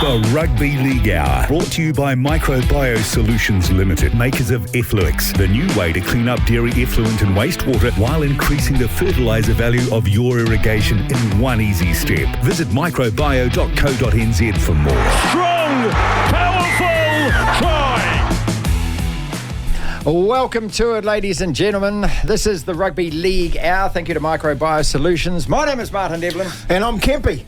The Rugby League Hour, brought to you by MicroBio Solutions Limited, makers of Effluix, the new way to clean up dairy effluent and wastewater while increasing the fertiliser value of your irrigation in one easy step. Visit microbio.co.nz for more. Strong, powerful, try! Welcome to it, ladies and gentlemen. This is the Rugby League Hour. Thank you to MicroBio Solutions. My name is Martin Devlin. And I'm Kempy.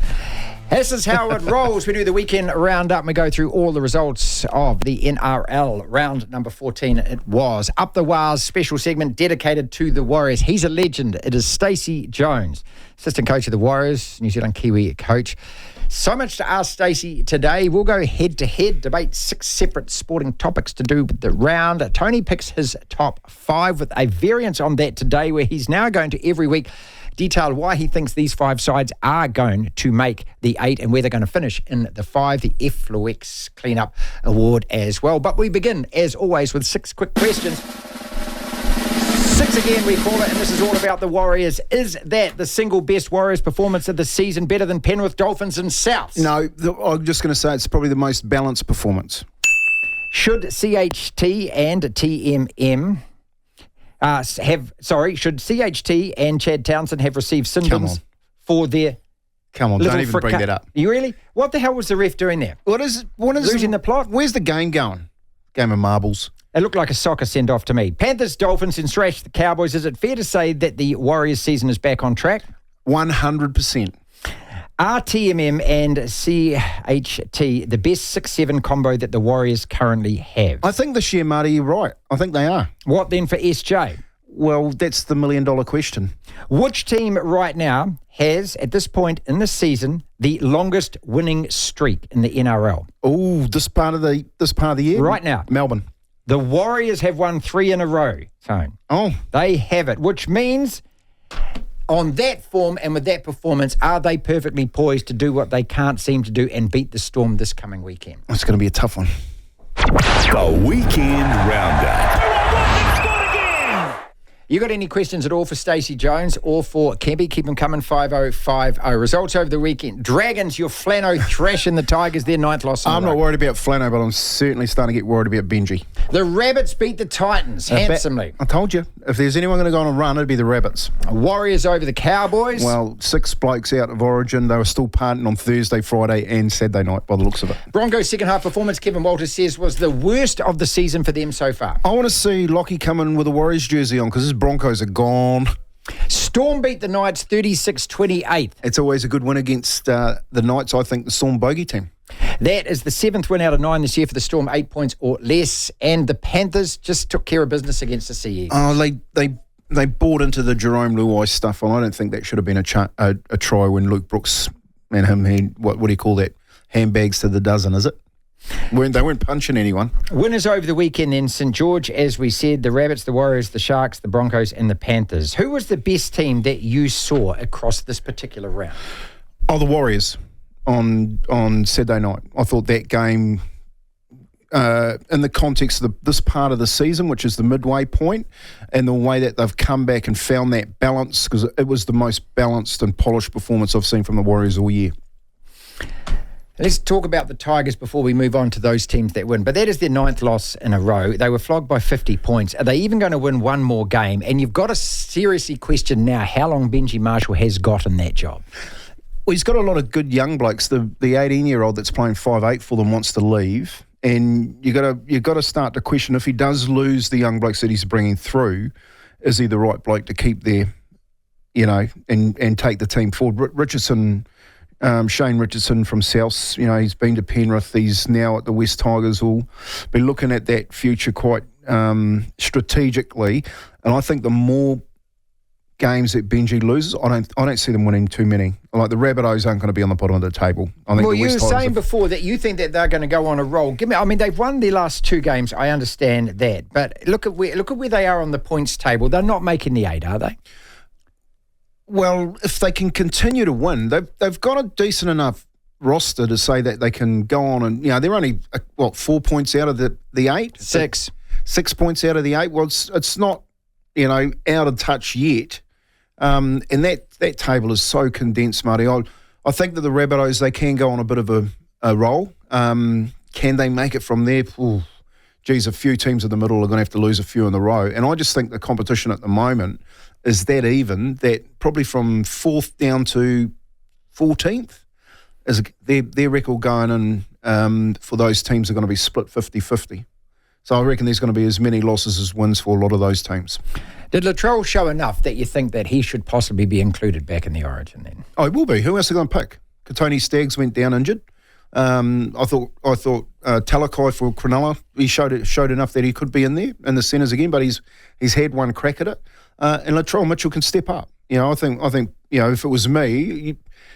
This is how it rolls. We do the weekend roundup and we go through all the results of the NRL. Round number 14 it was. Up the Wires special segment dedicated to the Warriors. He's a legend. It is Stacy Jones, assistant coach of the Warriors, New Zealand Kiwi coach. So much to ask Stacey today. We'll go head-to-head, debate 6 separate sporting topics to do with the round. Tony picks his top 5 with a variance on that today, where he's now going to every week detail why he thinks these 5 sides are going to make the 8 and where they're going to finish in the 5, the Effluix Cleanup Award as well. But we begin, as always, with 6 quick questions. 6 again, we call it, and this is all about the Warriors. Is that the single best Warriors performance of the season, better than Penrith, Dolphins and Souths? No, I'm just going to say it's probably the most balanced performance. Should CHT and TMM should CHT and Chad Townsend have received symptoms for their... Come on, don't even bring that up. You really? What the hell was the ref doing there? What is losing the plot? Where's the game going? Game of marbles. It looked like a soccer send-off to me. Panthers, Dolphins and thrashed the Cowboys. Is it fair to say that the Warriors season is back on track? 100%. Are TMM and CHT the best 6-7 combo that the Warriors currently have? I think this year, Marty, you're right. I think they are. What then for SJ? Well, that's the million-dollar question. Which team right now has, at this point in the season, the longest winning streak in the NRL? Oh, this part of the year? Right now. Melbourne. The Warriors have won 3 in a row, Tone. Oh. They have it, which means on that form and with that performance, are they perfectly poised to do what they can't seem to do and beat the Storm this coming weekend? It's going to be a tough one. The Weekend Roundup. You got any questions at all for Stacy Jones or for Kempy? Keep them coming, 5050. Results over the weekend. Dragons, your Flano thrashing the Tigers, their 9th loss in a row. I'm not worried about Flano, but I'm certainly starting to get worried about Benji. The Rabbits beat the Titans handsomely. I told you, if there's anyone going to go on a run, it'd be the Rabbits. Warriors over the Cowboys. Well, 6 blokes out of Origin. They were still partying on Thursday, Friday and Saturday night by the looks of it. Broncos' second half performance, Kevin Walters says, was the worst of the season for them so far. I want to see Lockie come in with a Warriors jersey on because his Broncos are gone. Storm beat the Knights 36-28. It's always a good win against the Knights, I think, the Storm bogey team. That is the 7th win out of 9 this year for the Storm, 8 points or less. And the Panthers just took care of business against the Sea. Oh, they bought into the Jerome Luai stuff, and I don't think that should have been a try when Luke Brooks and him had, what do you call that, handbags to the dozen, is it? They weren't punching anyone. Winners over the weekend then, St George, as we said, the Rabbits, the Warriors, the Sharks, the Broncos and the Panthers. Who was the best team that you saw across this particular round? Oh, the Warriors on Saturday night. I thought that game, in the context of this part of the season, which is the midway point, and the way that they've come back and found that balance, because it was the most balanced and polished performance I've seen from the Warriors all year. Let's talk about the Tigers before we move on to those teams that win. But that is their 9th loss in a row. They were flogged by 50 points. Are they even going to win one more game? And you've got to seriously question now how long Benji Marshall has got in that job. Well, he's got a lot of good young blokes. The 18-year-old that's playing 5'8" for them wants to leave. And you got to start to question if he does lose the young blokes that he's bringing through, is he the right bloke to keep there, and take the team forward? Shane Richardson from South, he's been to Penrith. He's now at the West Tigers. Will be looking at that future quite strategically. And I think the more games that Benji loses, I don't see them winning too many. Like the Rabbitohs aren't going to be on the bottom of the table. I think you were saying before that you think that they're going to go on a roll. They've won their last 2 games. I understand that, but look at where they are on the points table. They're not making the 8, are they? Well, if they can continue to win, they've got a decent enough roster to say that they can go on and, they're only, 4 points out of the 8? 6. 6 points out of the 8. Well, it's not, out of touch yet. And that table is so condensed, Marty. I think that the Rabbitohs, they can go on a bit of a roll. Can they make it from there? Ooh, geez, a few teams in the middle are going to have to lose a few in a row. And I just think the competition at the moment is that even, that probably from 4th down to 14th, is their record going in for those teams are going to be split 50-50. So I reckon there's going to be as many losses as wins for a lot of those teams. Did Latrell show enough that you think that he should possibly be included back in the Origin then? Oh, he will be. Who else are going to pick? Katoni Staggs went down injured. I thought Talakai for Cronulla, he showed enough that he could be in there in the centres again, but he's had one crack at it. And Latrell Mitchell can step up. You know, I think if it was me,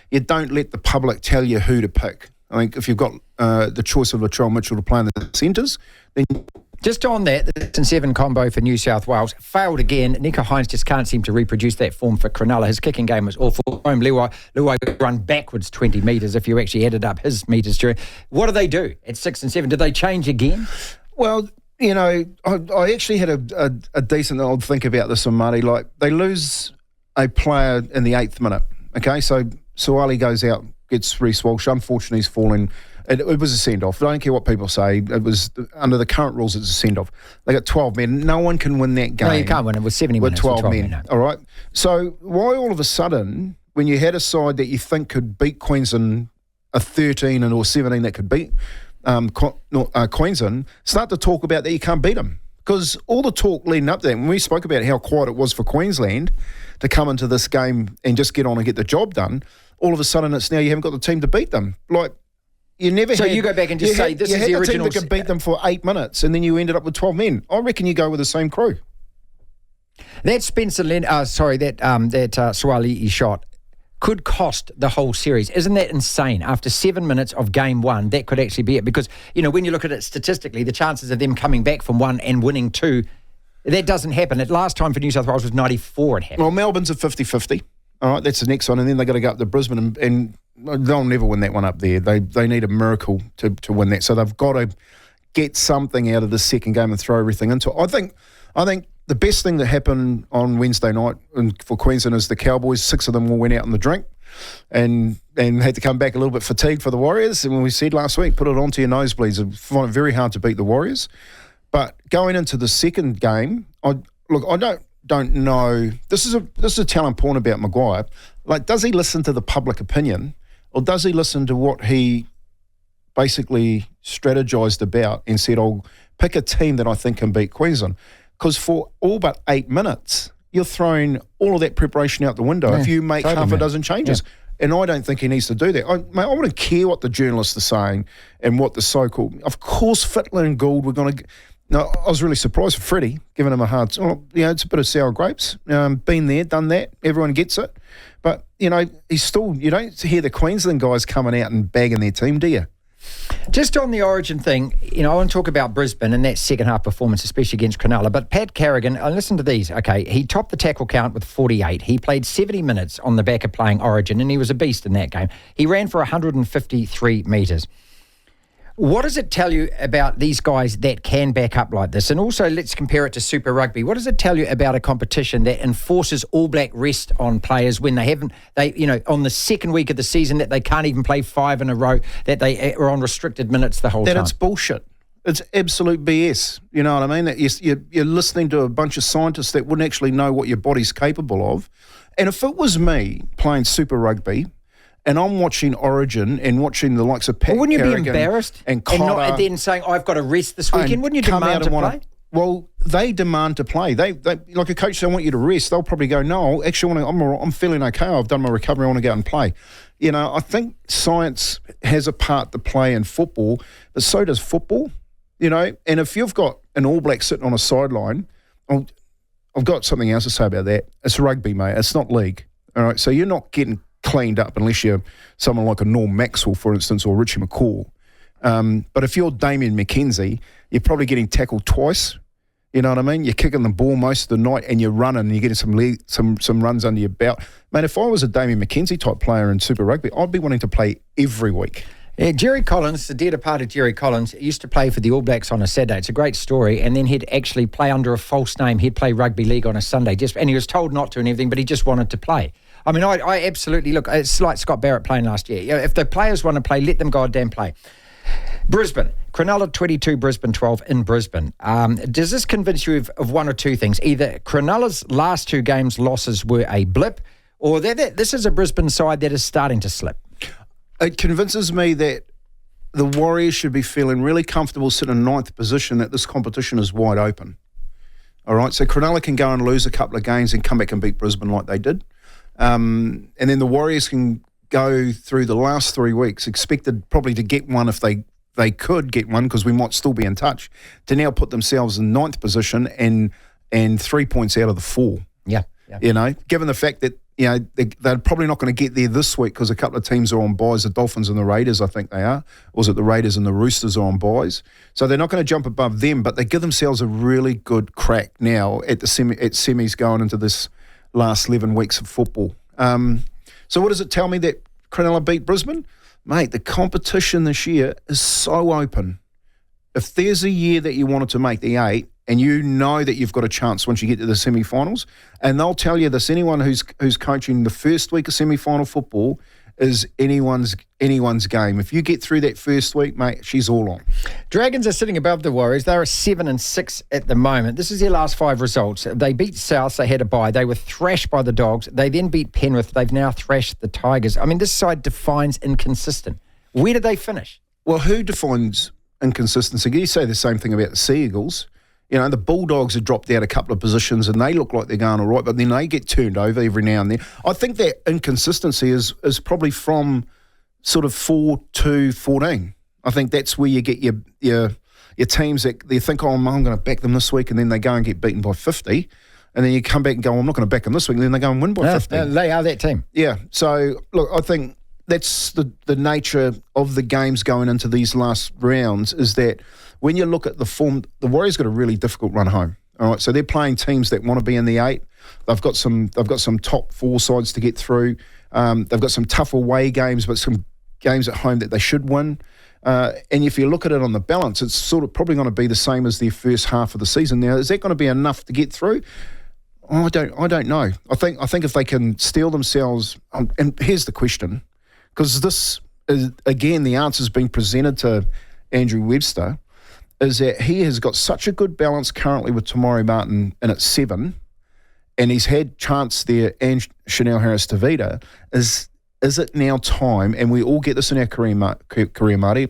you don't let the public tell you who to pick. I think if you've got the choice of Latrell Mitchell to play in the centres, then... Just on that, the 6 and 7 combo for New South Wales failed again. Nico Hines just can't seem to reproduce that form for Cronulla. His kicking game was awful. Luai run backwards 20 metres if you actually added up his metres during. What do they do at 6 and 7? Did they change again? Well, you know, I actually had a decent old think about this one, Marty. Like, they lose a player in the 8th minute. Okay, so Suwali goes out, gets Reece Walsh. Unfortunately, he's fallen. It was a send-off. I don't care what people say. It was, under the current rules, it's a send-off. They got 12 men. No one can win that game. No, you can't win. It was 70 minutes with 12 men. No. All right? So why all of a sudden, when you had a side that you think could beat Queensland, a 13 or 17 that could beat Queensland, start to talk about that you can't beat them? Because all the talk leading up to that, when we spoke about how quiet it was for Queensland to come into this game and just get on and get the job done, all of a sudden it's now you haven't got the team to beat them. Like, you go back and just say this is the original. You had a team that could beat them for 8 minutes, and then you ended up with 12 men. I reckon you go with the same crew. That Spencer Suwali shot could cost the whole series. Isn't that insane? After 7 minutes of game one, that could actually be it. Because, you know, when you look at it statistically, the chances of them coming back from 1 and winning 2, that doesn't happen. The last time for New South Wales was 94 it happened. Well, Melbourne's a 50-50. All right, that's the next one. And then they got to go up to Brisbane and they'll never win that one up there. They need a miracle to win that. So they've got to get something out of the second game and throw everything into it. I think the best thing that happened on Wednesday night for Queensland is the Cowboys, 6 of them all went out on the drink and had to come back a little bit fatigued for the Warriors. And when we said last week, put it onto your nosebleeds. I find it very hard to beat the Warriors. But going into the second game, I don't know. This is a telling point about Maguire. Like, does he listen to the public opinion, or does he listen to what he basically strategized about and said, "I'll pick a team that I think can beat Queensland"? Because for all but 8 minutes, you're throwing all of that preparation out the window if you make half a dozen changes. Yeah. And I don't think he needs to do that. I wouldn't care what the journalists are saying and what the so-called. Of course, Fittler and Gould were going to. No, I was really surprised for Freddie, giving him a hard... Well, you know, it's a bit of sour grapes. Been there, done that. Everyone gets it. But, you know, he's still... You don't hear the Queensland guys coming out and bagging their team, do you? Just on the Origin thing, you know, I want to talk about Brisbane and that second half performance, especially against Cronulla. But Pat Carrigan, listen to these. Okay, he topped the tackle count with 48. He played 70 minutes on the back of playing Origin, and he was a beast in that game. He ran for 153 metres. What does it tell you about these guys that can back up like this? And also, let's compare it to Super Rugby. What does it tell you about a competition that enforces All Black rest on players when on the second week of the season that they can't even play 5 in a row, that they are on restricted minutes the whole time? That it's bullshit. It's absolute BS. You know what I mean? That you're listening to a bunch of scientists that wouldn't actually know what your body's capable of. And if it was me playing Super Rugby, and I'm watching Origin and watching the likes of Pat wouldn't you Carrigan be embarrassed and Cotter, and then saying, I've got to rest this weekend? Wouldn't you demand to play? Well, they demand to play. They like a coach, they want you to rest. They'll probably go, no, actually, I'm feeling okay. I've done my recovery. I want to go out and play. You know, I think science has a part to play in football, but so does football. You know, and if you've got an All Black sitting on a sideline, I've got something else to say about that. It's rugby, mate. It's not league. All right, so you're not getting cleaned up unless you're someone like a Norm Maxwell, for instance, or Richie McCaw. But if you're Damien McKenzie, you're probably getting tackled twice. You know what I mean? You're kicking the ball most of the night and you're running and you're getting some runs under your belt. Mate, if I was a Damien McKenzie type player in Super Rugby, I'd be wanting to play every week. Yeah, Jerry Collins, the dear departed Jerry Collins, used to play for the All Blacks on a Saturday. It's a great story. And then he'd actually play under a false name. He'd play rugby league on a Sunday. And he was told not to and everything, but he just wanted to play. I mean, I absolutely, look, it's like Scott Barrett playing last year. You know, if the players want to play, let them goddamn play. Brisbane. Cronulla 22, Brisbane 12 in Brisbane. Does this convince you of one or two things? Either Cronulla's last 2 games losses were a blip, or that this is a Brisbane side that is starting to slip? It convinces me that the Warriors should be feeling really comfortable sitting in 9th position, that this competition is wide open. All right, so Cronulla can go and lose a couple of games and come back and beat Brisbane like they did. And then the Warriors can go through the last 3 weeks, expected probably to get one if they could get one, because we might still be in touch, to now put themselves in 9th position and 3 points out of the 4. Yeah. You know, given the fact that, you know, they're probably not going to get there this week because a couple of teams are on buys, the Dolphins and the Raiders, I think they are. Or is it the Raiders and the Roosters are on buys? So they're not going to jump above them, but they give themselves a really good crack now at the semis going into this last 11 weeks of football. So what does it tell me that Cronulla beat Brisbane? Mate, the competition this year is so open. If there's a year that you wanted to make the 8, and you know that you've got a chance once you get to the semi-finals, and they'll tell you this, anyone who's coaching the first week of semi-final football is anyone's game. If you get through that first week, mate, she's all on. Dragons are sitting above the Warriors. They're 7-6 at the moment. This is their last 5 results. They beat South. They had a bye. They were thrashed by the Dogs. They then beat Penrith. They've now thrashed the Tigers. I mean, this side defines inconsistent. Where did they finish? Well, who defines inconsistency? You say the same thing about the Sea Eagles. You know, the Bulldogs have dropped out a couple of positions and they look like they're going all right, but then they get turned over every now and then. I think that inconsistency is probably from sort of 4-14. I think that's where you get your teams that they think, oh, I'm going to back them this week, and then they go and get beaten by 50. And then you come back and go, I'm not going to back them this week, and then they go and win by 50. They are that team. Yeah. So, look, I think that's the nature of the games going into these last rounds, is that when you look at the form, the Warriors got a really difficult run home. All right, so they're playing teams that want to be in the 8. They've got some top 4 sides to get through. They've got some tough away games, but some games at home that they should win. And if you look at it on the balance, it's sort of probably going to be the same as their first half of the season. Now, is that going to be enough to get through? I don't know. I think if they can steel themselves, and here's the question, because this is, again, the answer's been presented to Andrew Webster, is that he has got such a good balance currently with Tamari Martin in at 7, and he's had chance there and Chanel Harris-Tavita. Is it now time, and we all get this in our career, Marty,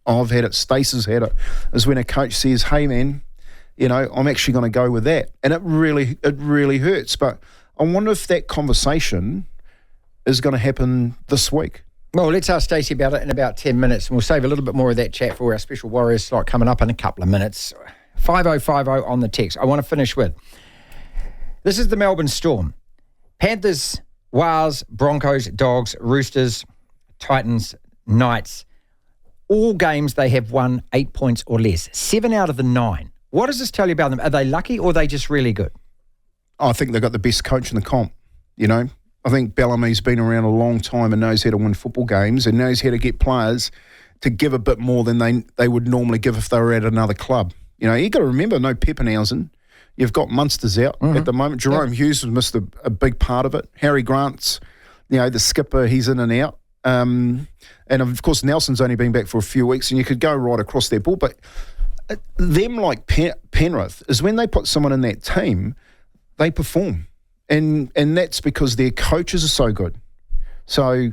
I've had it, Stacey's had it, is when a coach says, hey man, you know, I'm actually going to go with that. And it really hurts. But I wonder if that conversation is going to happen this week. Well, let's ask Stacey about it in about 10 minutes, and we'll save a little bit more of that chat for our special Warriors slot coming up in a couple of minutes. 5050 on the text. I want to finish with, this is the Melbourne Storm. Panthers, Wales, Broncos, Dogs, Roosters, Titans, Knights. All games they have won 8 points or less. 7 out of the 9. What does this tell you about them? Are they lucky, or are they just really good? I think they've got the best coach in the comp, you know. I think Bellamy's been around a long time and knows how to win football games and knows how to get players to give a bit more than they would normally give if they were at another club. You know, you got to remember, no Peppenhausen. You've got Munsters out at the moment. Jerome Hughes has missed a big part of it. Harry Grant's, you know, the skipper, he's in and out. And of course, Nelson's only been back for a few weeks, and you could go right across their ball. But them, like Penrith, is when they put someone in that team, they perform. And that's because their coaches are so good. So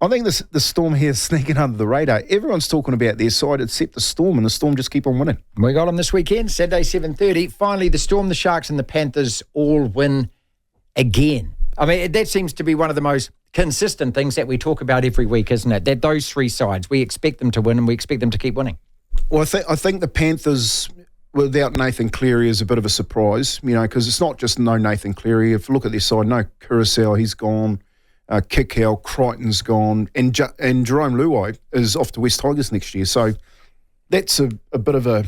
I think the Storm here is sneaking under the radar. Everyone's talking about their side except the Storm, and the Storm just keep on winning. We got them this weekend, Saturday 7:30. Finally, the Storm, the Sharks and the Panthers all win again. I mean, that seems to be one of the most consistent things that we talk about every week, isn't it? That those 3 sides, we expect them to win and we expect them to keep winning. Well, I think the Panthers, without Nathan Cleary, is a bit of a surprise, you know, because it's not just no Nathan Cleary. If you look at their side, no Kurosawa, he's gone. Kikau, Crichton's gone. And Jerome Luai is off to West Tigers next year. So that's a bit of a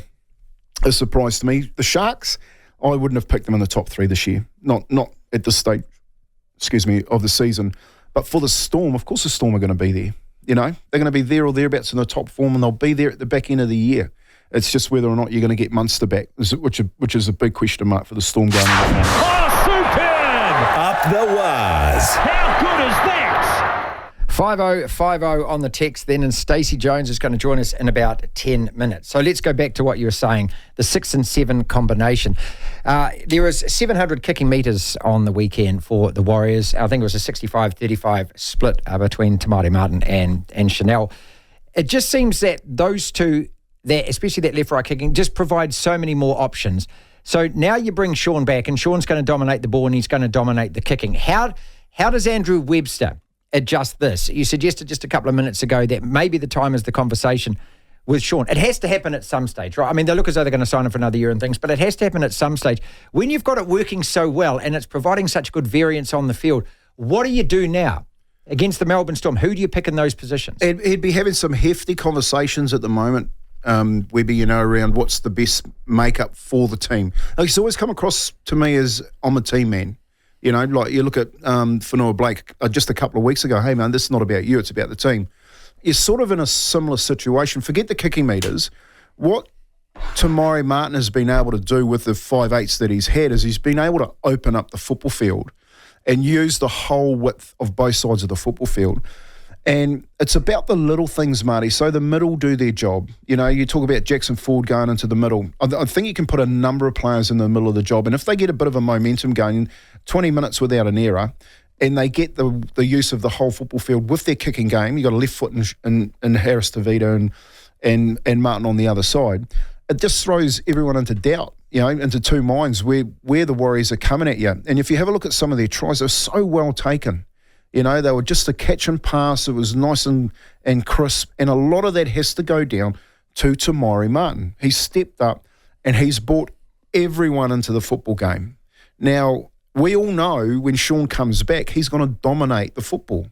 surprise to me. The Sharks, I wouldn't have picked them in the top 3 this year. Not at this stage, of the season. But for the Storm, of course the Storm are going to be there. You know, they're going to be there or thereabouts in the top form, and they'll be there at the back end of the year. It's just whether or not you're going to get Munster back, which is a big question mark for the Storm going into the Oh, superb! Up the Waz. How good is that? 5050 on the text then, and Stacy Jones is going to join us in about 10 minutes. So let's go back to what you were saying, the 6 and 7 combination. There was 700 kicking metres on the weekend for the Warriors. I think it was a 65-35 split between Tamari Martin and Chanel. It just seems that those two, especially that left-right kicking, just provide so many more options. So now you bring Sean back, and Sean's going to dominate the ball and he's going to dominate the kicking. How does Andrew Webster adjust this? You suggested just a couple of minutes ago that maybe the time is the conversation with Sean. It has to happen at some stage, right? I mean, they look as though they're going to sign him for another year and things, but it has to happen at some stage. When you've got it working so well and it's providing such good variance on the field, what do you do now against the Melbourne Storm? Who do you pick in those positions? He'd be having some hefty conversations at the moment, Webby, around what's the best makeup for the team. Like, he's always come across to me as I'm a team man. Like you look at Whanua Blake just a couple of weeks ago, hey, man, this is not about you, it's about the team. You're sort of in a similar situation. Forget the kicking metres. What Tamari Martin has been able to do with the 5/8s that he's had is he's been able to open up the football field and use the whole width of both sides of the football field. And it's about the little things, Marty. So the middle do their job. You talk about Jackson Ford going into the middle. I think you can put a number of players in the middle of the job. And if they get a bit of a momentum going, 20 minutes without an error, and they get the use of the whole football field with their kicking game, you got a left foot in Harris Tavita and Martin on the other side, it just throws everyone into doubt, into two minds where the Warriors are coming at you. And if you have a look at some of their tries, they're so well taken. They were just a catch and pass. It was nice and crisp. And a lot of that has to go down to Tamari Martin. He's stepped up and he's brought everyone into the football game. Now, we all know when Sean comes back, he's going to dominate the football.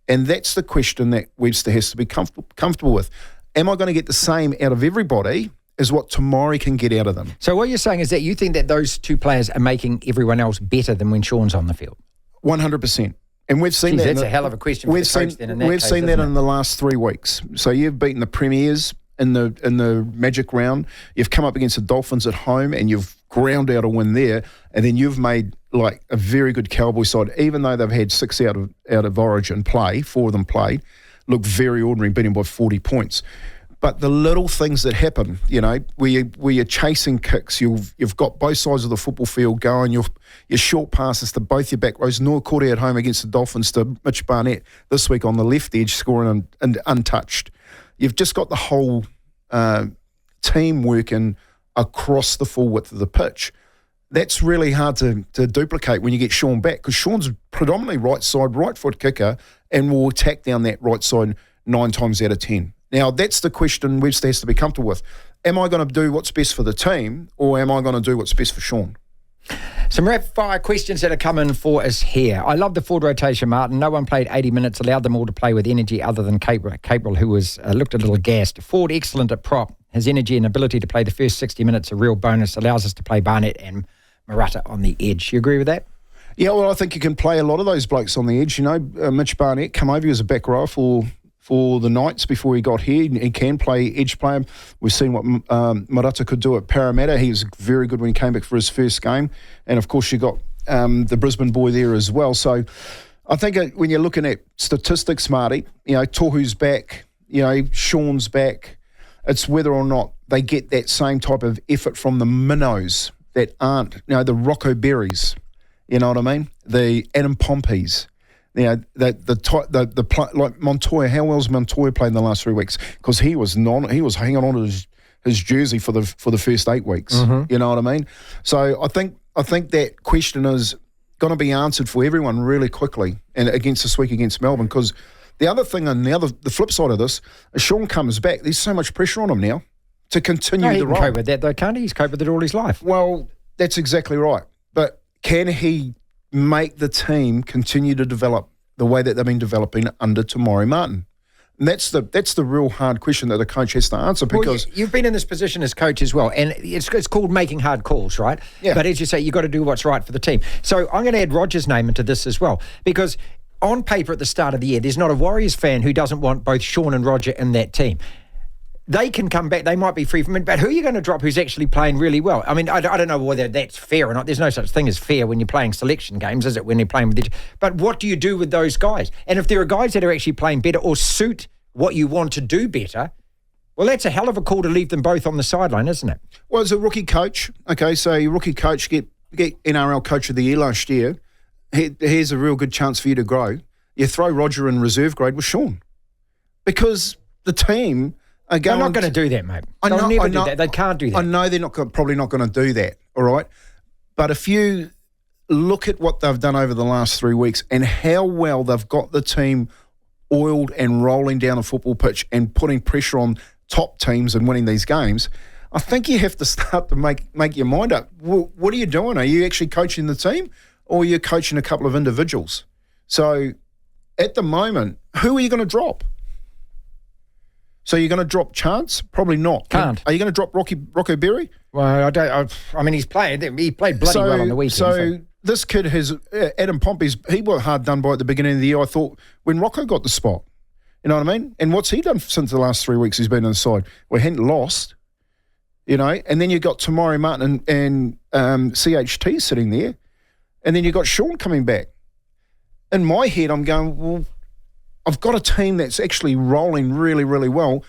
And that's the question that Webster has to be comfortable with. Am I going to get the same out of everybody as what Tamari can get out of them? So what you're saying is that you think that those two players are making everyone else better than when Sean's on the field? 100%. And we've seen that. That's a hell of a question for the coach then in that case. We've seen that in the last 3 weeks. So you've beaten the Premiers in the Magic round. You've come up against the Dolphins at home and you've ground out a win there. And then you've made like a very good Cowboy side, even though they've had 6 out of Origin play, 4 of them played, look very ordinary, beating by 40 points. But the little things that happen, where you're chasing kicks, you've got both sides of the football field going, your short passes to both your back rows. Noah Corday at home against the Dolphins to Mitch Barnett this week on the left edge, scoring untouched. You've just got the whole team working across the full width of the pitch. That's really hard to duplicate when you get Sean back, because Sean's predominantly right side, right foot kicker, and will attack down that right side 9 times out of 10. Now, that's the question Webster has to be comfortable with. Am I going to do what's best for the team, or am I going to do what's best for Sean? Some rapid-fire questions that are coming for us here. I love the forward rotation, Martin. No one played 80 minutes, allowed them all to play with energy other than Capril, who was looked a little gassed. Ford, excellent at prop. His energy and ability to play the first 60 minutes, a real bonus, allows us to play Barnett and Murata on the edge. You agree with that? Yeah, well, I think you can play a lot of those blokes on the edge. Mitch Barnett come over as a back row for the Knights before he got here. He can play edge player. We've seen what Murata could do at Parramatta. He was very good when he came back for his first game. And, of course, you got the Brisbane boy there as well. So I think when you're looking at statistics, Marty, Tohu's back, Sean's back. It's whether or not they get that same type of effort from the minnows that aren't, the Rocco Berries, you know what I mean? The Adam Pompeys. Like Montoya, how well's Montoya played in the last 3 weeks? Because he was hanging on to his jersey for the first 8 weeks. Mm-hmm. You know what I mean? So I think that question is going to be answered for everyone really quickly, and against this week against Melbourne. Because the other thing, and the flip side of this, is Sean comes back. There's so much pressure on him now to continue the role. He can cope with that though, can't he? He's coped with it all his life. Well, that's exactly right. But can he make the team continue to develop the way that they've been developing under Tamari Martin? And that's the real hard question that the coach has to answer, because you've been in this position as coach as well, and it's called making hard calls, right? Yeah. But as you say, you've got to do what's right for the team. So I'm going to add Roger's name into this as well, because on paper at the start of the year, there's not a Warriors fan who doesn't want both Sean and Roger in that team. they can come back. They might be free from it. But who are you going to drop who's actually playing really well? I mean, I don't know whether that's fair or not. There's no such thing as fair when you're playing selection games, is it, when you're playing with But what do you do with those guys? And if there are guys that are actually playing better or suit what you want to do better, well, that's a hell of a call to leave them both on the sideline, isn't it? Well, as a rookie coach, okay, so your rookie coach get NRL Coach of the Year last year. Here's a real good chance for you to grow. You throw Roger in reserve grade with Sean. Because the team are going... They're not going to do that, mate. They'll never do that. They can't do that. I know they're probably not going to do that, all right? But if you look at what they've done over the last 3 weeks and how well they've got the team oiled and rolling down a football pitch and putting pressure on top teams and winning these games, I think you have to start to make your mind up. Well, what are you doing? Are you actually coaching the team or are you coaching a couple of individuals? So at the moment, who are you going to drop? So you're going to drop Chance? Probably not. Can't. Are you going to drop Rocco Berry? Well, I don't. I mean, he played bloody well on the weekend. So this kid has Adam Pompey's. He was hard done by at the beginning of the year. I thought when Rocco got the spot, you know what I mean. And what's he done since the last 3 weeks? He's been on the side. Well, he hadn't lost, you know. And then you got Tamari Martin and CHT sitting there, and then you got Sean coming back. In my head, I'm going, well, I've got a team that's actually rolling really, really well.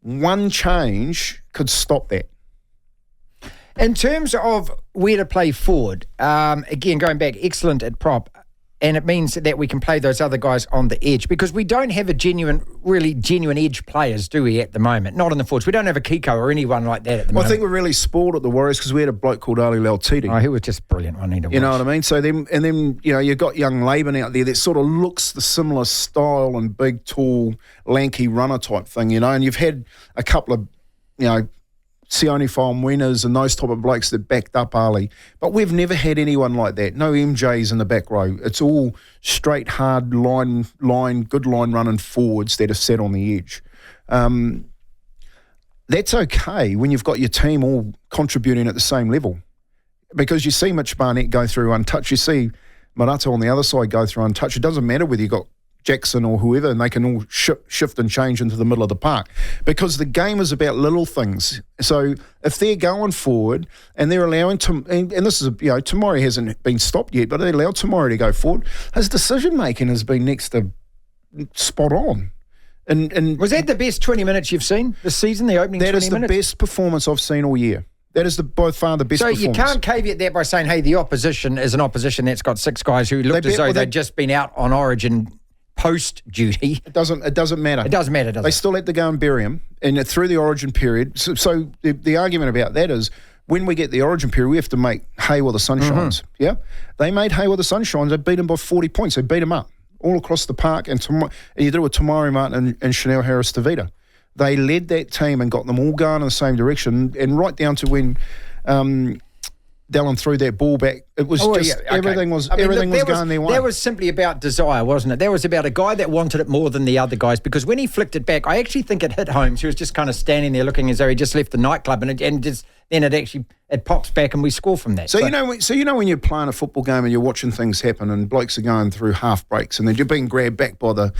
One change could stop that. In terms of where to play forward, again, going back, excellent at prop, and it means that we can play those other guys on the edge because we don't have really genuine edge players, do we, at the moment? Not in the forwards. We don't have a Kiko or anyone like that at the moment. I think we're really spoiled at the Warriors because we had a bloke called Ali Lautiti. Oh, he was just brilliant. I need to watch. You know what I mean? So then, you know, you've got young Laban out there that sort of looks the similar style and big, tall, lanky runner type thing, you know, and you've had a couple of, you know, Sione Faumuinas and those type of blokes that backed up Ali. But we've never had anyone like that. No MJs in the back row. It's all straight, hard line, good line running forwards that are set on the edge. That's okay when you've got your team all contributing at the same level. Because you see Mitch Barnett go through untouched. You see Marata on the other side go through untouched. It doesn't matter whether you've got Jackson or whoever, and they can all shift and change into the middle of the park because the game is about little things. So if they're going forward and they're allowing and this is, you know, Tamori hasn't been stopped yet, but they allowed Tamori to go forward. His decision making has been next to spot on. And was that the best 20 minutes you've seen this season? The opening 20 minutes. That is the best performance I've seen all year. That is by far the best performance. So you can't caveat that by saying, hey, the opposition is an opposition that's got 6 guys who looked as though they'd just been out on Origin post duty. It doesn't matter. It doesn't matter, does it? They still had to go and bury him and through the Origin period. So the argument about that is when we get the Origin period, we have to make hay while the sun shines. Mm-hmm. Yeah? They made hay while the sun shines. They beat him by 40 points. They beat him up all across the park. And you did it with Tamari Martin and Chanel Harris-Tavita. They led that team and got them all going in the same direction. And right down to when Devlin threw that ball back, it was everything was going their way. That was simply about desire, wasn't it? That was about a guy that wanted it more than the other guys, because when he flicked it back, I actually think it hit Holmes. He was just kind of standing there looking as though he just left the nightclub, and then it pops back and we score from that. So you know when you're playing a football game and you're watching things happen and blokes are going through half breaks and then you're being grabbed back by the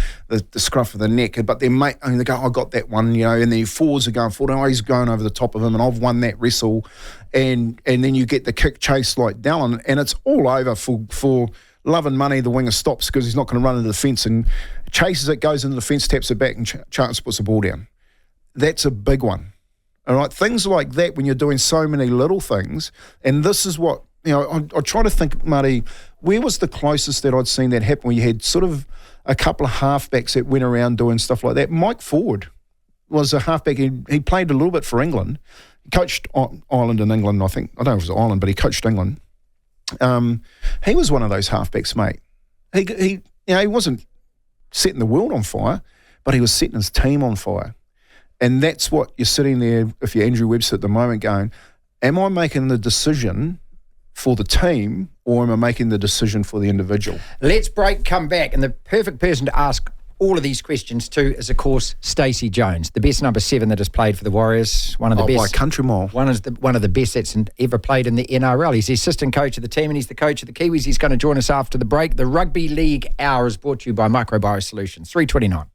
scruff of the neck, but their mate, and they go, I got that one, you know, and the forwards are going forward, he's going over the top of him and I've won that wrestle, and then you get the kick chase like Devlin, and it's all over for love and money. The winger stops because he's not going to run into the fence and chases it, goes into the fence, taps it back, and Chance puts the ball down. That's a big one. All right, things like that when you're doing so many little things, and this is what, you know, I try to think, Marty, where was the closest that I'd seen that happen where you had sort of a couple of halfbacks that went around doing stuff like that? Mike Ford was a halfback. He played a little bit for England. He coached Ireland and England, I think. I don't know if it was Ireland, but he coached England. He was one of those halfbacks, mate. He wasn't setting the world on fire, but he was setting his team on fire. And that's what you're sitting there, if you're Andrew Webster at the moment, going, am I making the decision for the team or am I making the decision for the individual? Let's break, come back. And the perfect person to ask all of these questions to is, of course, Stacy Jones, the best number 7 that has played for the Warriors. One of the best. By country mile. One of the best that's ever played in the NRL. He's the assistant coach of the team and he's the coach of the Kiwis. He's going to join us after the break. The Rugby League Hour is brought to you by MicroBio Solutions. 3:29.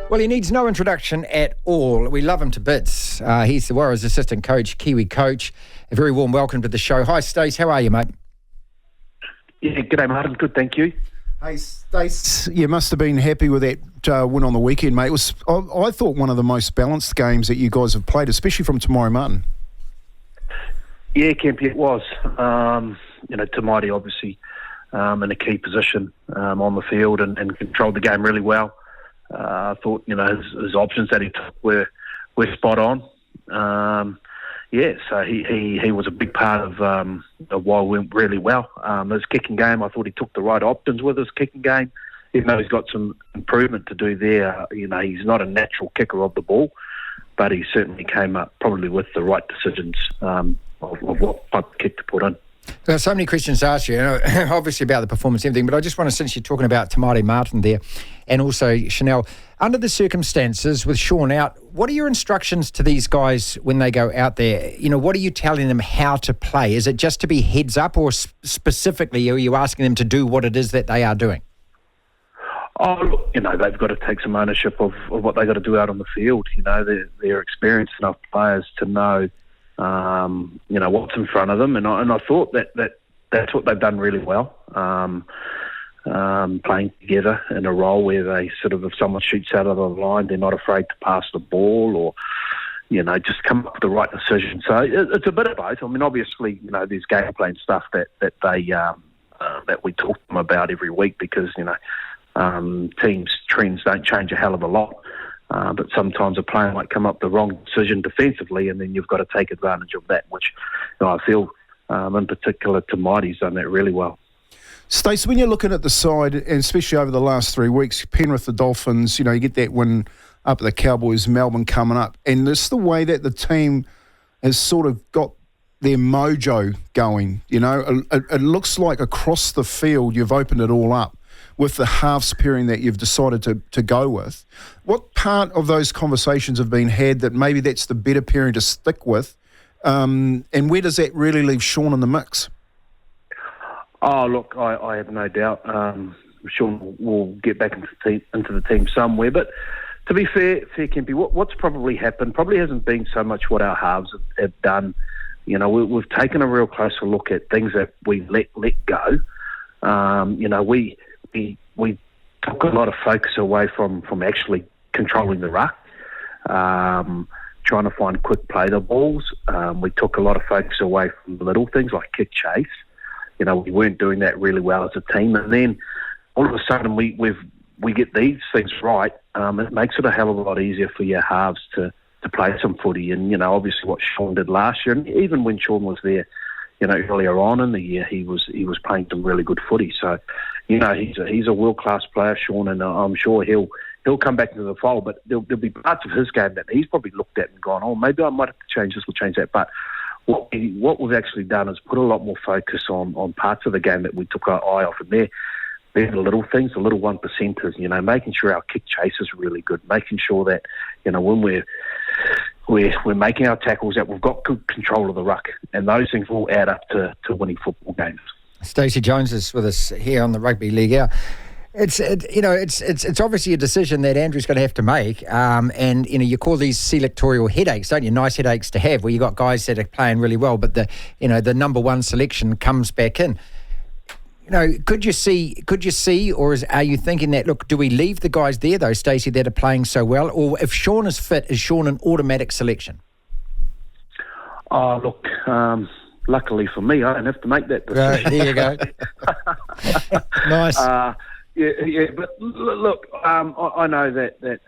Well, he needs no introduction at all. We love him to bits. He's the Warriors assistant coach, Kiwi coach. A very warm welcome to the show. Hi, Stace. How are you, mate? Yeah, g'day, Martin. Good, thank you. Hey, Stace, you must have been happy with that win on the weekend, mate. It was, I thought, one of the most balanced games that you guys have played, especially from Tamari Martin. Yeah, Kemp, it was. Tamari obviously in a key position on the field and controlled the game really well. I thought, his options that he took were spot on. So he was a big part of why it went really well. His kicking game, I thought he took the right options with his kicking game, even though he's got some improvement to do there. He's not a natural kicker of the ball, but he certainly came up probably with the right decisions of what type of kick to put in. There's so many questions to ask you, obviously about the performance and everything, but I just want to, since you're talking about Tamari Martin there and also Chanel, under the circumstances with Sean out, what are your instructions to these guys when they go out there? What are you telling them how to play? Is it just to be heads up, or specifically are you asking them to do what it is that they are doing? Oh, look, they've got to take some ownership of what they've got to do out on the field. They're experienced enough players to know what's in front of them, and I thought that's what they've done really well. Playing together in a role where they sort of, if someone shoots out of the line, they're not afraid to pass the ball or, just come up with the right decision. So it's a bit of both. I mean, obviously, there's game plan stuff that we talk to them about every week because, teams' trends don't change a hell of a lot. But sometimes a player might come up the wrong decision defensively, and then you've got to take advantage of that, which I feel, in particular, Tamari's done that really well. Stacey, when you're looking at the side, and especially over the last 3 weeks, Penrith, the Dolphins, you get that win up at the Cowboys, Melbourne coming up, and it's the way that the team has sort of got their mojo going. It looks like across the field you've opened it all up with the halves pairing that you've decided to go with. What part of those conversations have been had that maybe that's the better pairing to stick with, and where does that really leave Sean in the mix? Oh, look, I have no doubt Sean will get back into the team somewhere. But to be fair, Kempy, what's probably happened probably hasn't been so much what our halves have done. We've taken a real closer look at things that we let go. We took a lot of focus away from actually controlling the ruck, trying to find quick play the balls. We took a lot of focus away from the little things like kick chase. We weren't doing that really well as a team. And then all of a sudden we get these things right. It makes it a hell of a lot easier for your halves to play some footy. And, obviously what Sean did last year, and even when Sean was there, earlier on in the year, he was playing some really good footy. So, he's a world-class player, Sean, and I'm sure he'll come back into the fold. But there'll be parts of his game that he's probably looked at and gone, oh, maybe I might have to change this or change that. But what we've actually done is put a lot more focus on parts of the game that we took our eye off. And they're the little things, the little 1%ers, making sure our kick chase is really good, making sure that, when we're making our tackles, that we've got good control of the ruck. And those things all add up to winning football games. Stacy Jones is with us here on the Rugby League Hour. It's obviously a decision that Andrew's going to have to make, and you call these selectorial headaches, don't you? Nice headaches to have, where you got guys that are playing really well, but the number one selection comes back in. Could you see, or are you thinking that, look, do we leave the guys there though, Stacey, that are playing so well, or if Sean is fit, is Sean an automatic selection? Oh, look. Luckily for me, I don't have to make that decision. Right, there you go. Nice. But look, I know that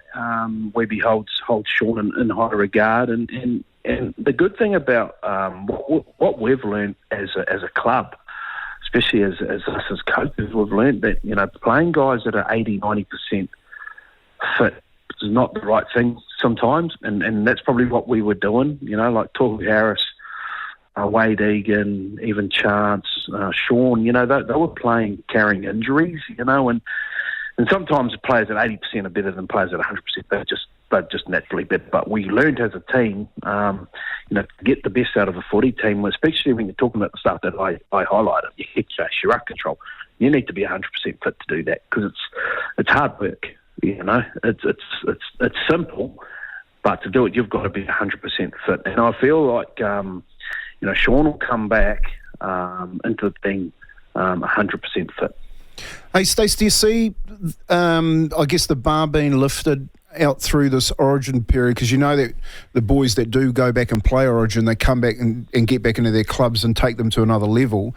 Webby holds Sean in high regard, and the good thing about what we've learned as a club, especially as us as coaches, we've learned that playing guys that are 80-90% fit is not the right thing sometimes, and that's probably what we were doing. Like Tohu Harris, Wade Egan, even Chance, Sean, they were playing carrying injuries, and sometimes players at 80% are better than players at 100%. They're just naturally better. But we learned as a team, to get the best out of a footy team, especially when you're talking about the stuff that I highlighted, your kick chase, your ruck control. You need to be 100% fit to do that because it's hard work. You know, it's simple, but to do it, you've got to be 100% fit. And I feel like, Sean will come back into the thing 100% fit. Hey, Stacey, do you see, I guess, the bar being lifted out through this Origin period? Because you know that the boys that do go back and play Origin, they come back and get back into their clubs and take them to another level.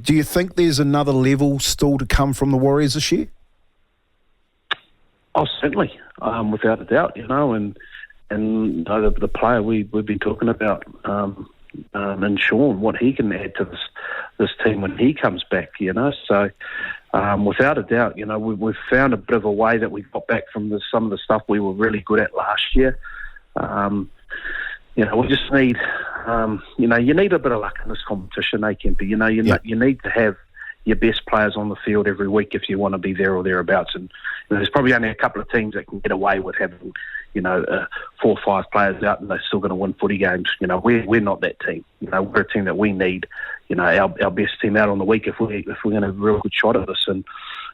Do you think there's another level still to come from the Warriors this year? Oh, certainly, without a doubt, and the player we've been talking about, and Sean, what he can add to this team when he comes back, So, without a doubt, we've found a bit of a way that we got back from some of the stuff we were really good at last year. We just need, you need a bit of luck in this competition, Kempy? You need to have your best players on the field every week if you want to be there or thereabouts. And there's probably only a couple of teams that can get away with having, 4 or 5 players out and they're still going to win footy games. We're not that team. We're a team that we need, our best team out on the week if we're going to have a real good shot at this. And,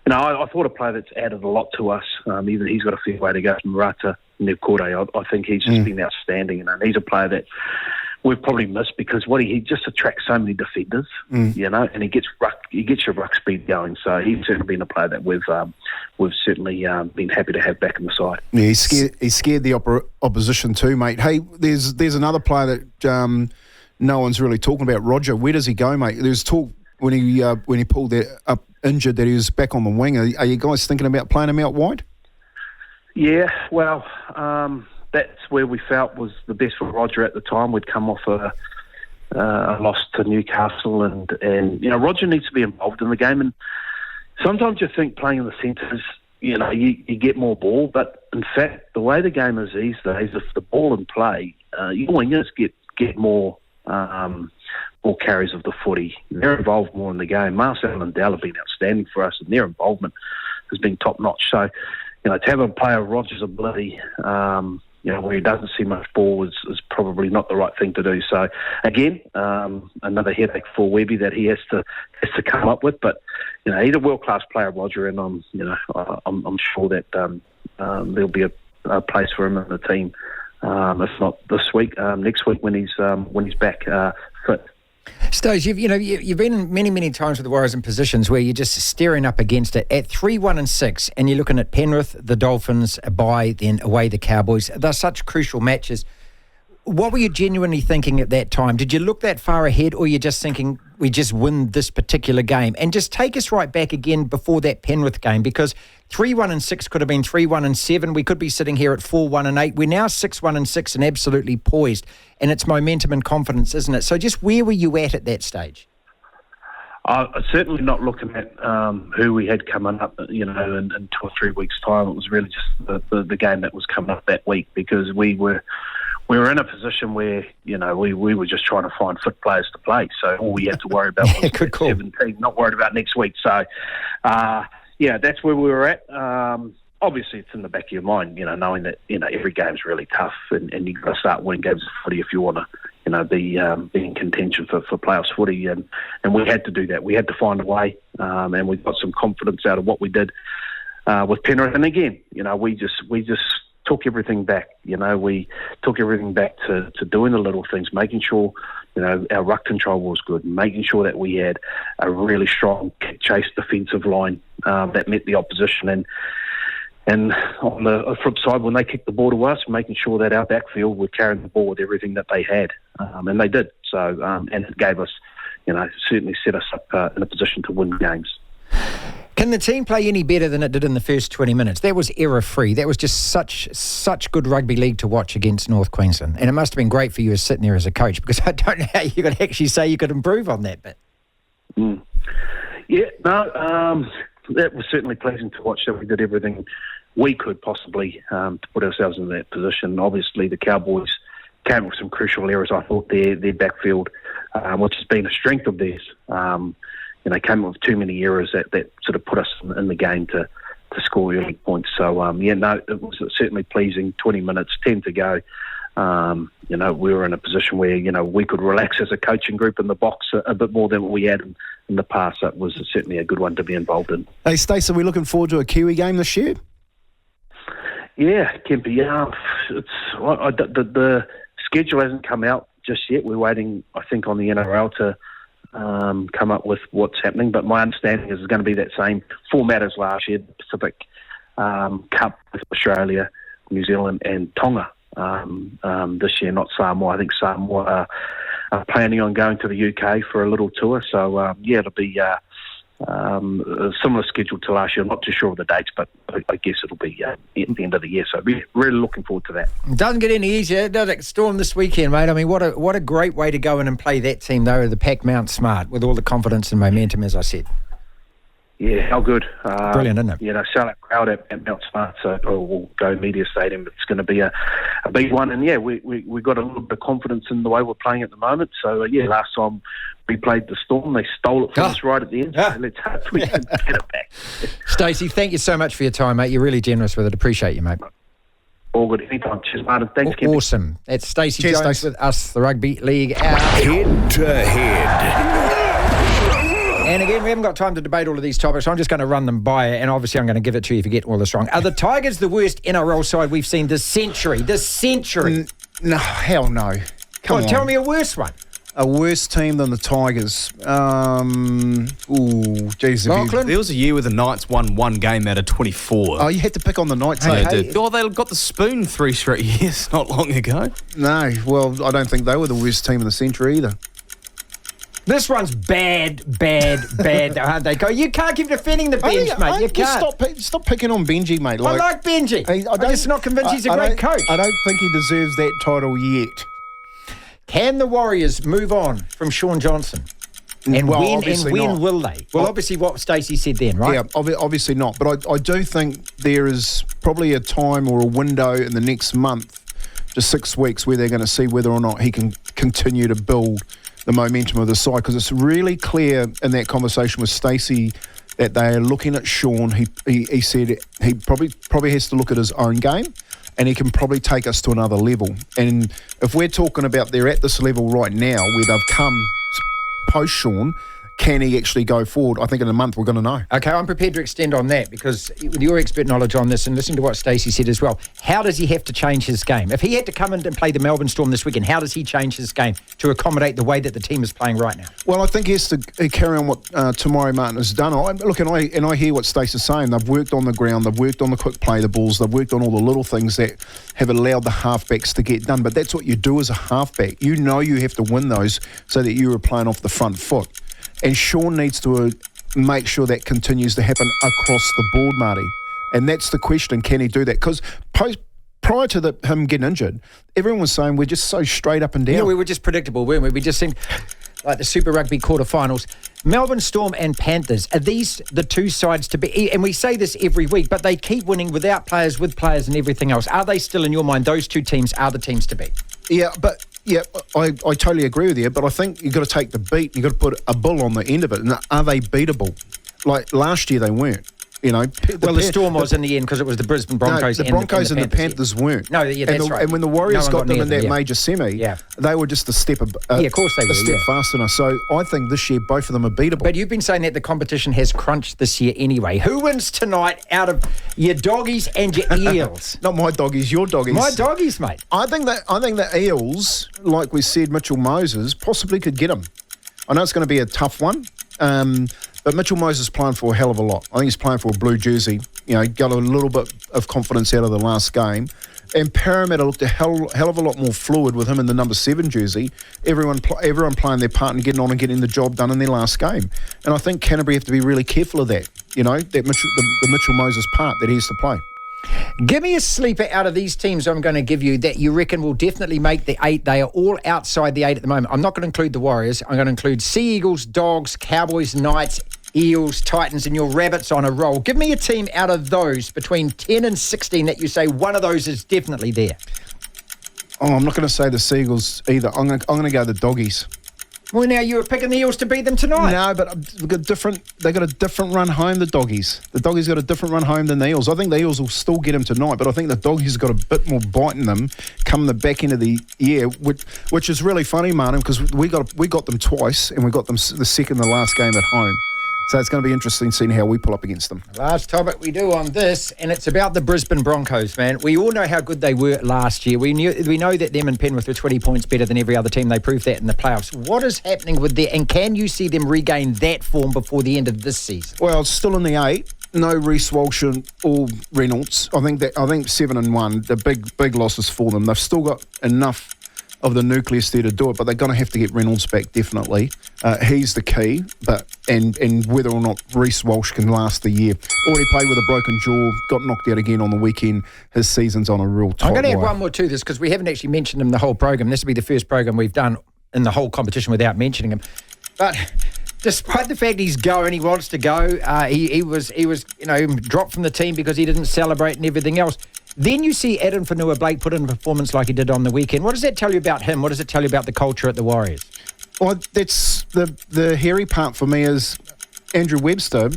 I thought a player that's added a lot to us, even he's got a fair way to go from Marata Nevkorde. I think he's just been outstanding. And he's a player that we've probably missed because he just attracts so many defenders, and he gets your ruck speed going. So he's certainly been a player that we've certainly been happy to have back in the side. Yeah, he scared the opposition too, mate. Hey, there's another player that no one's really talking about. Roger, where does he go, mate? There's talk when he pulled that up injured that he was back on the wing. Are you guys thinking about playing him out wide? Yeah, well. That's where we felt was the best for Roger at the time. We'd come off a loss to Newcastle, and Roger needs to be involved in the game. And sometimes you think playing in the centres, you get more ball, but in fact, the way the game is these days, if the ball in play, your wingers get more carries of the footy. They're involved more in the game. Marcel and Dell have been outstanding for us, and their involvement has been top notch. So, to have a player of Roger's ability. Where he doesn't see much ball is probably not the right thing to do. So again, another headache for Webby that he has to come up with. But he's a world class player, Roger, and I'm sure that there'll be a place for him in the team. If not this week, next week when he's back fit. Stones, you've been many, many times with the Warriors in positions where you're just staring up against it at 3-1-6, and you're looking at Penrith, the Dolphins, then away the Cowboys. They're such crucial matches. What were you genuinely thinking at that time? Did you look that far ahead, or you're just thinking we just win this particular game? And just take us right back again before that Penrith game, because 3-1-6 could have been 3-1-7. We could be sitting here at 4-1-8. We're now 6-1-6 and absolutely poised. And it's momentum and confidence, isn't it? So just where were you at that stage? Certainly not looking at who we had coming up, in 2 or 3 weeks' time. It was really just the game that was coming up that week, because we were in a position where, we were just trying to find fit players to play. So all we had to worry about was 17, not worried about next week. So, that's where we were at. Obviously, it's in the back of your mind, knowing that, every game's really tough and you've got to start winning games of footy if you want to, be in contention for playoffs footy. And we had to do that. We had to find a way, and we got some confidence out of what we did with Penrith. And again, we just took everything back. We took everything back to doing the little things, making sure, our ruck control was good, making sure that we had a really strong chase defensive line that met the opposition. And on the flip side, when they kicked the ball to us, making sure that our backfield were carrying the ball with everything that they had. And they did. So, and it gave us, certainly set us up in a position to win games. Can the team play any better than it did in the first 20 minutes? That was error-free. That was just such good rugby league to watch against North Queensland. And it must have been great for you as sitting there as a coach, because I don't know how you could actually say you could improve on that bit. Yeah, no, that was certainly pleasing to watch, that we did everything we could possibly to put ourselves in that position. Obviously, the Cowboys came with some crucial errors. I thought their backfield, which has been a strength of theirs, came up with too many errors that sort of put us in the game to score early points. So, it was certainly pleasing. 20 minutes, 10 to go. We were in a position where, we could relax as a coaching group in the box a bit more than what we had in the past. That was certainly a good one to be involved in. Hey, Stacey, are we looking forward to a Kiwi game this year? Yeah, Kempy. The schedule hasn't come out just yet. We're waiting, I think, on the NRL to come up with what's happening. But my understanding is it's going to be that same format as last year, the Pacific Cup with Australia, New Zealand and Tonga. This year, not Samoa. I think Samoa are planning on going to the UK for a little tour. So, it'll be a similar schedule to last year. I'm not too sure of the dates, but I guess it'll be at the end of the year. So, really looking forward to that. It doesn't get any easier, does it? Storm this weekend, mate. I mean, what a great way to go in and play that team, though, the Pack Mount Smart, with all the confidence and momentum, as I said. Yeah, how good. Brilliant, isn't it? Sell out crowd at Mount Smart, so we'll go Media Stadium. It's going to be a big one. And, we got a little bit of confidence in the way we're playing at the moment. So, last time we played the Storm, they stole it from us right at the end. So let's hope we can get it back. Stacey, thank you so much for your time, mate. You're really generous with it. Appreciate you, mate. All good. Anytime. Cheers, Martin. Thanks, Kemp. Awesome. That's Stacy Jones with us, the Rugby League Hour. Head to head. And again, we haven't got time to debate all of these topics, so I'm just going to run them by you, and obviously I'm going to give it to you if you get all this wrong. Are the Tigers the worst NRL side we've seen this century? No, hell no. Come on. Tell me a worse one. A worse team than the Tigers. There was a year where the Knights won one game out of 24. Oh, you had to pick on the Knights. They did. Oh, they got the spoon 3 straight years not long ago. No, well, I don't think they were the worst team in the century either. This one's bad, aren't they? You can't keep defending the bench, mate. You can't. Stop picking on Benji, mate. I like Benji. I'm just not convinced he's a great coach. I don't think he deserves that title yet. Can the Warriors move on from Sean Johnson? And when will they? Well, obviously what Stacey said then, right? Yeah, obviously not. But I do think there is probably a time or a window in the next month, just 6 weeks, where they're going to see whether or not he can continue to build the momentum of the side, because it's really clear in that conversation with Stacey that they are looking at Sean. He said he probably has to look at his own game, and he can probably take us to another level. And if we're talking about they're at this level right now where they've come post Sean, can he actually go forward? I think in a month we're going to know. Okay, I'm prepared to extend on that, because with your expert knowledge on this and listening to what Stacey said as well, how does he have to change his game? If he had to come in and play the Melbourne Storm this weekend, how does he change his game to accommodate the way that the team is playing right now? Well, I think he has to carry on what Tamari Martin has done. I hear what Stacey's saying. They've worked on the ground, they've worked on the quick play, the balls, they've worked on all the little things that have allowed the halfbacks to get done. But that's what you do as a halfback. You know you have to win those so that you are playing off the front foot. And Sean needs to make sure that continues to happen across the board, Marty. And that's the question, can he do that? Because prior to him getting injured, everyone was saying we're just so straight up and down. Yeah, we were just predictable, weren't we? We just seemed like the Super Rugby quarterfinals. Melbourne Storm and Panthers, are these the two sides to be? And we say this every week, but they keep winning without players, with players and everything else. Are they still, in your mind, those two teams are the teams to beat? Yeah, I totally agree with you, but I think you've got to take the beat, you've got to put a bull on the end of it. And are they beatable? Like last year they weren't. The Storm was in the end, because it was the Brisbane Broncos. No, the Broncos and the Panthers weren't. No, that's right. And when the Warriors got them in that major semi, they were just a step of course they were, step faster. So I think this year both of them are beatable. But you've been saying that the competition has crunched this year anyway. Who wins tonight out of your doggies and your Eels? Not my doggies, your doggies. My doggies, mate. I think the Eels, like we said, Mitchell Moses possibly could get them. I know it's going to be a tough one. But Mitchell Moses is playing for a hell of a lot. I think he's playing for a blue jersey. Got a little bit of confidence out of the last game. And Parramatta looked a hell of a lot more fluid with him in the number 7 jersey. Everyone playing their part and getting on and getting the job done in their last game. And I think Canterbury have to be really careful of that. The Mitchell Moses part that he has to play. Give me a sleeper out of these teams I'm going to give you that you reckon will definitely make the 8. They are all outside the 8 at the moment. I'm not going to include the Warriors. I'm going to include Sea Eagles, Dogs, Cowboys, Knights, Eels, Titans, and your Rabbits on a roll. Give me a team out of those between 10 and 16 that you say one of those is definitely there. Oh, I'm not going to say the Seagulls either. I'm going to go the Doggies. Well, now you were picking the Eels to beat them tonight. No, but they got a different run home, the Doggies. The Doggies got a different run home than the Eels. I think the Eels will still get them tonight, but I think the Doggies got a bit more bite in them come the back end of the year, which is really funny, Martin, because we got them twice, and we got them the second to last game at home. So it's going to be interesting seeing how we pull up against them. Last topic we do on this, and it's about the Brisbane Broncos, man. We all know how good they were last year. We know that them and Penrith were 20 points better than every other team. They proved that in the playoffs. What is happening with that, and can you see them regain that form before the end of this season? Well, it's still in the 8. No Reece Walsh or Reynolds. I think 7-1. The big losses for them. They've still got enough of the nucleus there to do it, but they're going to have to get Reynolds back, definitely. He's the key, and whether or not Reece Walsh can last the year. Already played with a broken jaw, got knocked out again on the weekend. His season's on a real tight I'm going to add wire. one more to this, because we haven't actually mentioned him the whole program. This will be the first program we've done in the whole competition without mentioning him. But despite the fact he's going, he wants to go. He was dropped from the team because he didn't celebrate and everything else. Then you see Adam Fanua-Blake put in a performance like he did on the weekend. What does that tell you about him? What does it tell you about the culture at the Warriors? Well, that's the hairy part for me is Andrew Webster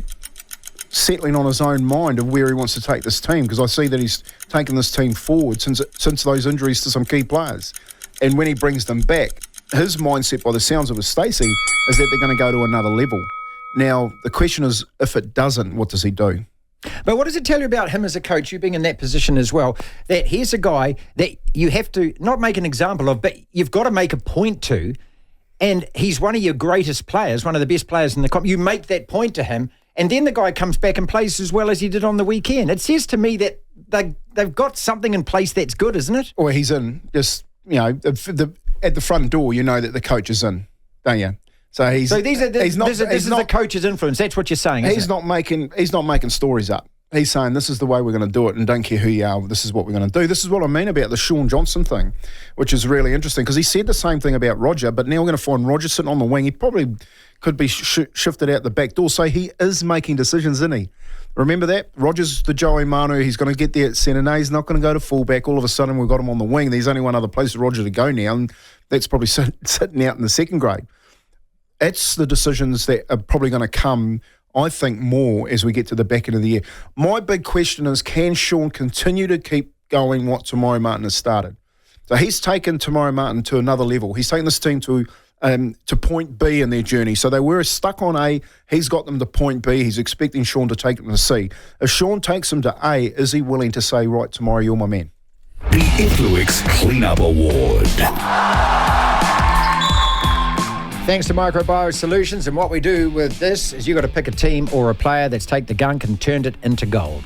settling on his own mind of where he wants to take this team, because I see that he's taken this team forward since those injuries to some key players. And when he brings them back, his mindset, by the sounds of it, Stacey, is that they're going to go to another level. Now, the question is, if it doesn't, what does he do? But what does it tell you about him as a coach, you being in that position as well, that here's a guy that you have to not make an example of, but you've got to make a point to, and he's one of your greatest players, one of the best players in the comp. You make that point to him, and then the guy comes back and plays as well as he did on the weekend. It says to me that they've got something in place that's good, isn't it? Or he's in, just, at the front door, you know that the coach is in, don't you? So this is the coach's influence. That's what you're saying. He's not making stories up. He's saying this is the way we're going to do it, and don't care who you are. This is what we're going to do. This is what I mean about the Sean Johnson thing, which is really interesting, because he said the same thing about Roger, but now we're going to find Roger sitting on the wing. He probably could be shifted out the back door. So he is making decisions, isn't he? Remember that? Roger's the Joey Manu. He's going to get there at centre. No, he's not going to go to fullback. All of a sudden, we've got him on the wing. There's only one other place for Roger to go now, and that's probably sitting out in the second grade. It's the decisions that are probably going to come, I think, more as we get to the back end of the year. My big question is, can Sean continue to keep going what Tamari Martin has started? So he's taken Tamari Martin to another level. He's taken this team to point B in their journey. So they were stuck on A. He's got them to point B. He's expecting Sean to take them to C. If Sean takes them to A, is he willing to say, right, Tamari, you're my man? The Ifluix Cleanup Award. Thanks to MicroBio Solutions. And what we do with this is you've got to pick a team or a player that's taken the gunk and turned it into gold.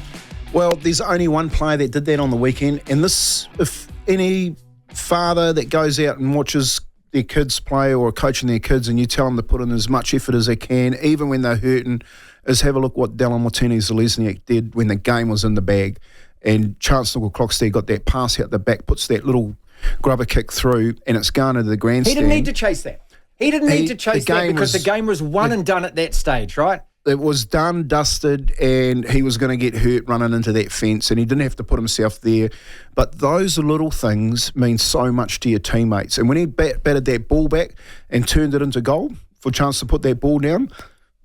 Well, there's only one player that did that on the weekend. And this, if any father that goes out and watches their kids play or coaching their kids, and you tell them to put in as much effort as they can, even when they're hurting, is have a look what Devlin Martinez-Zelezniak did when the game was in the bag. And Chance Nickel-Clockstead got that pass out the back, puts that little grubber kick through, and it's gone into the grandstand. He didn't need to chase that. He didn't need to chase that because the game was won and done at that stage, right? It was done, dusted, and he was going to get hurt running into that fence, and he didn't have to put himself there. But those little things mean so much to your teammates. And when he batted that ball back and turned it into goal for a chance to put that ball down,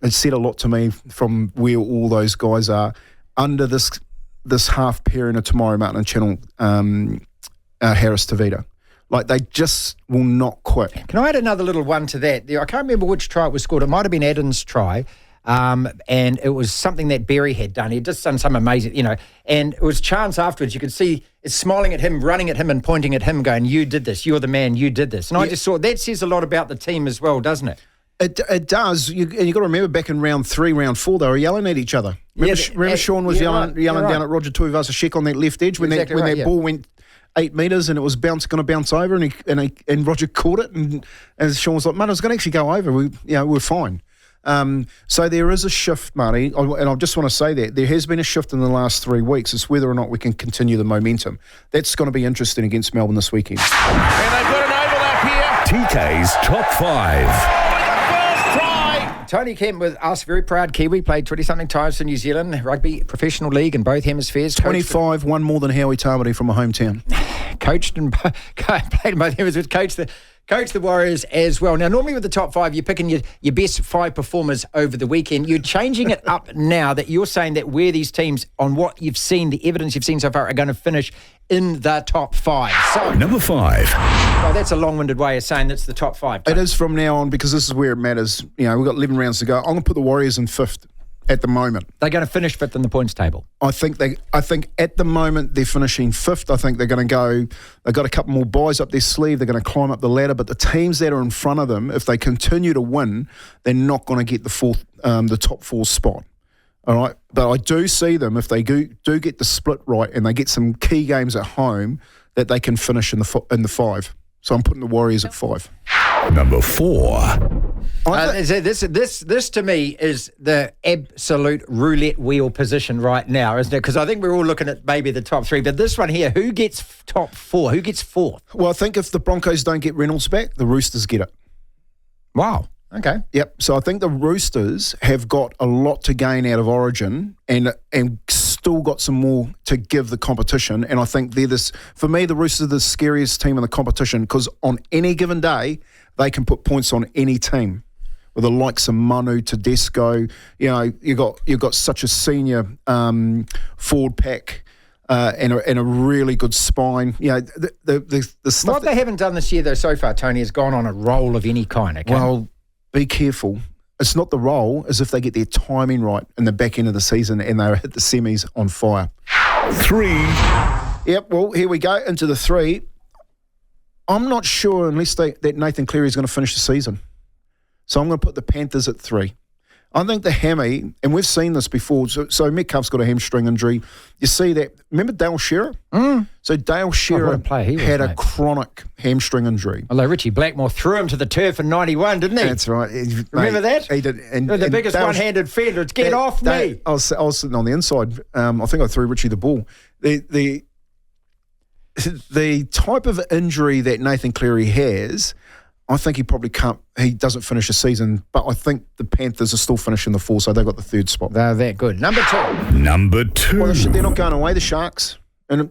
it said a lot to me from where all those guys are under this half pairing of Tamari Martin and Channel Harris Tavita. Like, they just will not quit. Can I add another little one to that? I can't remember which try it was scored. It might have been Adam's try. And it was something that Berry had done. He'd just done some amazing, and it was Chance afterwards. You could see it's smiling at him, running at him and pointing at him going, you did this. You're the man. You did this. And I just thought that says a lot about the team as well, doesn't it? It does. And you've got to remember back in round 3, round 4, they were yelling at each other. Remember Sean was yelling down at Roger Tuivasa-Sheck on that left edge when that ball went 8 metres and it was going to bounce over, and Roger caught it, and Sean was like, "Man, it was going to actually go over. We're fine." So there is a shift, Marty, and I just want to say that there has been a shift in the last 3 weeks. It's whether or not we can continue the momentum. That's going to be interesting against Melbourne this weekend. And they've got an overlap here. TK's Top 5. Tony Kemp with us, very proud Kiwi, played 20-something times for New Zealand, rugby professional league in both hemispheres. 25, one more than Howie Tamati from a hometown. Coached and played in both hemispheres, coached Coach the Warriors as well. Now, normally with the top 5, you're picking your best 5 performers over the weekend. You're changing it up now that you're saying that where these teams, on what you've seen, the evidence you've seen so far, are going to finish in the top 5. So, Number 5. well, that's a long-winded way of saying that's the top 5. It is from now on because this is where it matters. We've got 11 rounds to go. I'm going to put the Warriors in 5th at the moment. They're going to finish 5th in the points table. I think at the moment they're finishing 5th. I think they're going to go. They've got a couple more buys up their sleeve. They're going to climb up the ladder. But the teams that are in front of them, if they continue to win, they're not going to get the top 4 spot. All right, but I do see them if they do get the split right and they get some key games at home that they can finish in the 5. So I'm putting the Warriors at 5. Number 4. This to me is the absolute roulette wheel position right now, isn't it? Because I think we're all looking at maybe the top 3, but this one here, who gets top 4? Who gets 4th? Well, I think if the Broncos don't get Reynolds back, the Roosters get it. Wow. Okay. Yep. So I think the Roosters have got a lot to gain out of Origin and still got some more to give the competition. And I think for me, the Roosters are the scariest team in the competition because on any given day, they can put points on any team. With the likes of Manu, Tedesco, you've got such a senior forward pack. And a really good spine. The stuff. What they haven't done this year, though, so far, Tony, has gone on a roll of any kind. Okay? Well, be careful. It's not the roll, as if they get their timing right in the back end of the season and they hit the semis on fire. 3. Yep, well, here we go into the 3. I'm not sure unless that Nathan Cleary is going to finish the season. So I'm going to put the Panthers at 3. I think the hammy, and we've seen this before, so Metcalf's got a hamstring injury. You see that, remember Dale Shearer? So Dale Shearer had a chronic hamstring injury. Although Richie Blackmore threw him to the turf in 91, didn't he? That's right. Remember that? He did. And the biggest one-handed fender. Get off me. I was sitting on the inside. I think I threw Richie the ball. The type of injury that Nathan Cleary has, I think he doesn't finish the season, but I think the Panthers are still finishing the 4, so they've got the 3rd spot. They're that good. Number 2. Number 2. Well, they're not going away, the Sharks. And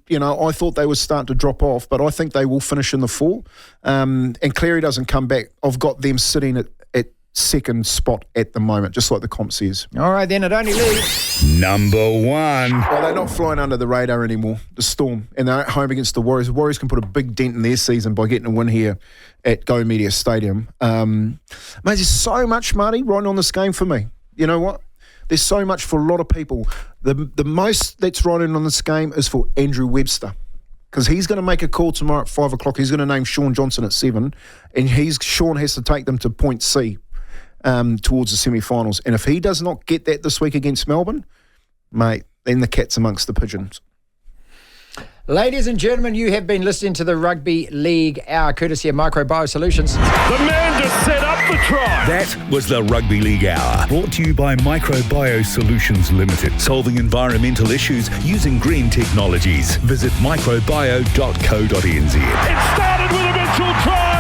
I thought they would start to drop off, but I think they will finish in the 4. And Cleary doesn't come back. I've got them sitting at 2nd spot at the moment, just like the comp says. All right, then it only leaves Number 1. Well, they're not flying under the radar anymore, the Storm, and they're at home against the Warriors. The Warriors can put a big dent in their season by getting a win here at Go Media Stadium. Mate, there's so much, Marty, riding on this game for me. You know what? There's so much for a lot of people. The most that's riding on this game is for Andrew Webster, because he's going to make a call tomorrow at 5 o'clock. He's going to name Sean Johnson at 7, and Sean has to take them to point C. Towards the semi-finals. And if he does not get that this week against Melbourne, mate, then the cat's amongst the pigeons. Ladies and gentlemen, you have been listening to the Rugby League Hour, courtesy of MicroBio Solutions. The man just set up the try. That was the Rugby League Hour, brought to you by MicroBio Solutions Limited, solving environmental issues using green technologies. Visit microbio.co.nz. It started with a Mitchell try.